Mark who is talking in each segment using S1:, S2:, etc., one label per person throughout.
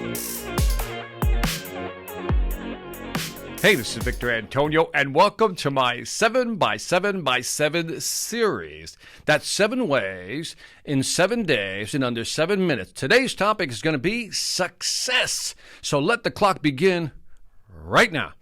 S1: Hey, this is Victor Antonio, and welcome to my 7x7x7 series. That's 7 ways in 7 days in under 7 minutes. Today's topic is going to be success. So let the clock begin right now.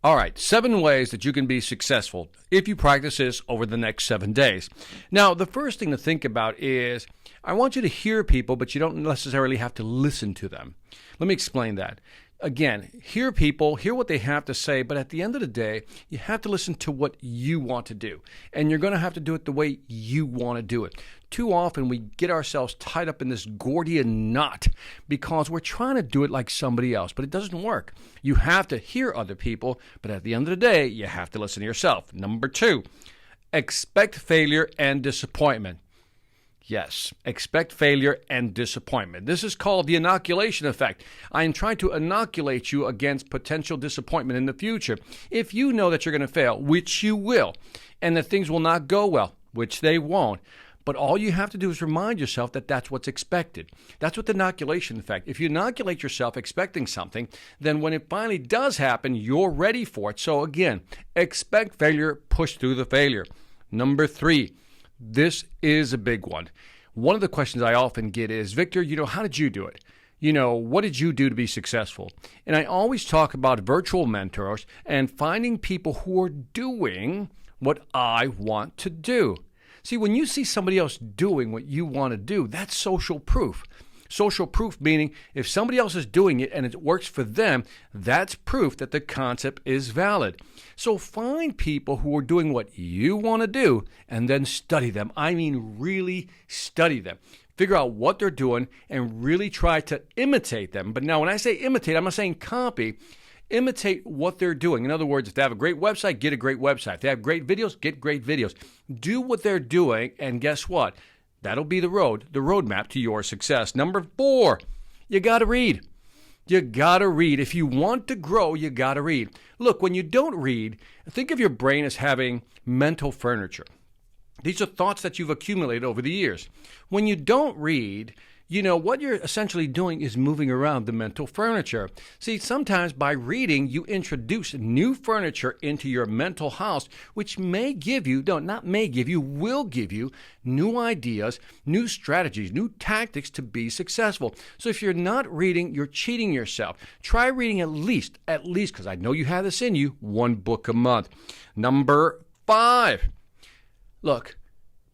S1: All right, 7 ways that you can be successful if you practice this over the next 7 days. Now, the first thing to think about is I want you to hear people, but you don't necessarily have to listen to them. Let me explain that. Again, hear people, hear what they have to say, but at the end of the day, you have to listen to what you want to do. And you're going to have to do it the way you want to do it. Too often we get ourselves tied up in this Gordian knot because we're trying to do it like somebody else, but it doesn't work. You have to hear other people, but at the end of the day, you have to listen to yourself. Number 2, expect failure and disappointment. Yes, expect failure and disappointment. This is called the inoculation effect. I am trying to inoculate you against potential disappointment in the future. If you know that you're going to fail, which you will, and that things will not go well, which they won't, but all you have to do is remind yourself that that's what's expected. That's what the inoculation effect. If you inoculate yourself expecting something, then when it finally does happen, you're ready for it. So again, expect failure, push through the failure. Number 3. This is a big one. One of the questions I often get is, Victor, how did you do it? What did you do to be successful? And I always talk about virtual mentors and finding people who are doing what I want to do. See, when you see somebody else doing what you want to do, that's social proof. Social proof meaning if somebody else is doing it and it works for them, that's proof that the concept is valid. So find people who are doing what you want to do and then study them. I mean, really study them. Figure out what they're doing and really try to imitate them. But now when I say imitate, I'm not saying copy. Imitate what they're doing. In other words, if they have a great website, get a great website. If they have great videos, get great videos. Do what they're doing, and guess what? That'll be the roadmap to your success. Number 4, you got to read. You got to read. If you want to grow, you got to read. Look, when you don't read, think of your brain as having mental furniture. These are thoughts that you've accumulated over the years. When you don't read, what you're essentially doing is moving around the mental furniture. See, sometimes by reading, you introduce new furniture into your mental house, which will give you new ideas, new strategies, new tactics to be successful. So if you're not reading, you're cheating yourself. Try reading at least, because I know you have this in you, 1 book a month. Number 5. Look,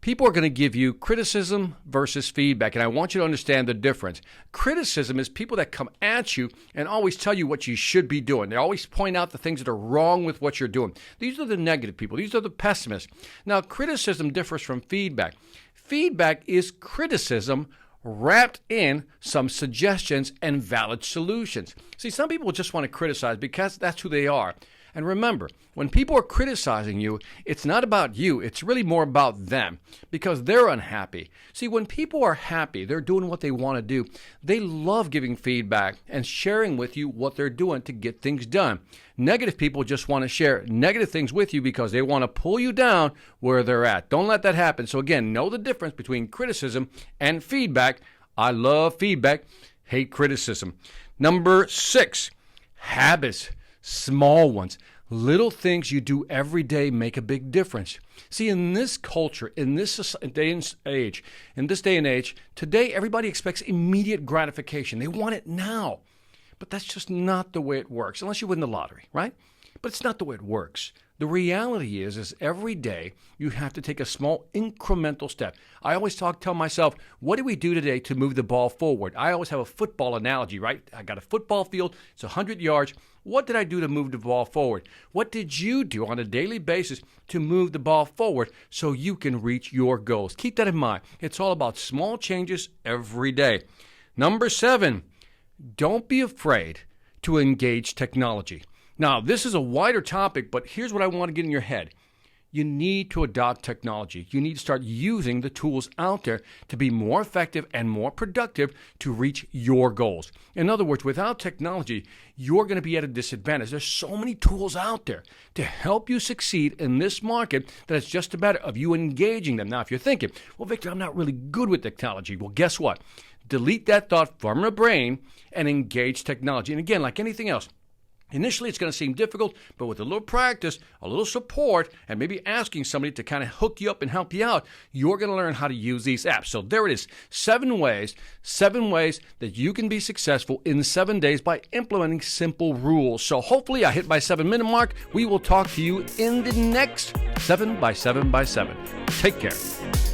S1: people are going to give you criticism versus feedback, and I want you to understand the difference. Criticism is people that come at you and always tell you what you should be doing. They always point out the things that are wrong with what you're doing. These are the negative people. These are the pessimists. Now, criticism differs from feedback. Feedback is criticism wrapped in some suggestions and valid solutions. See, some people just want to criticize because that's who they are. And remember, when people are criticizing you, it's not about you. It's really more about them because they're unhappy. See, when people are happy, they're doing what they want to do. They love giving feedback and sharing with you what they're doing to get things done. Negative people just want to share negative things with you because they want to pull you down where they're at. Don't let that happen. So again, know the difference between criticism and feedback. I love feedback, hate criticism. Number 6, habits. Small ones. Little things you do every day make a big difference. See, in this culture, in this day and age, today everybody expects immediate gratification. They want it now. But that's just not the way it works, unless you win the lottery, right? But it's not the way it works. The reality is every day you have to take a small incremental step. I always tell myself, what do we do today to move the ball forward? I always have a football analogy, right? I got a football field, it's 100 yards. What did I do to move the ball forward? What did you do on a daily basis to move the ball forward so you can reach your goals? Keep that in mind. It's all about small changes every day. Number 7, don't be afraid to engage technology. Now, this is a wider topic, but here's what I want to get in your head. You need to adopt technology. You need to start using the tools out there to be more effective and more productive to reach your goals. In other words, without technology, you're going to be at a disadvantage. There's so many tools out there to help you succeed in this market that it's just a matter of you engaging them. Now, if you're thinking, well, Victor, I'm not really good with technology. Well, guess what? delete that thought from your brain and engage technology. And again, like anything else, initially, it's going to seem difficult, but with a little practice, a little support, and maybe asking somebody to kind of hook you up and help you out, you're going to learn how to use these apps. So there it is, 7 ways that you can be successful in 7 days by implementing simple rules. So hopefully I hit my 7-minute mark. We will talk to you in the next 7 by 7 by 7. Take care.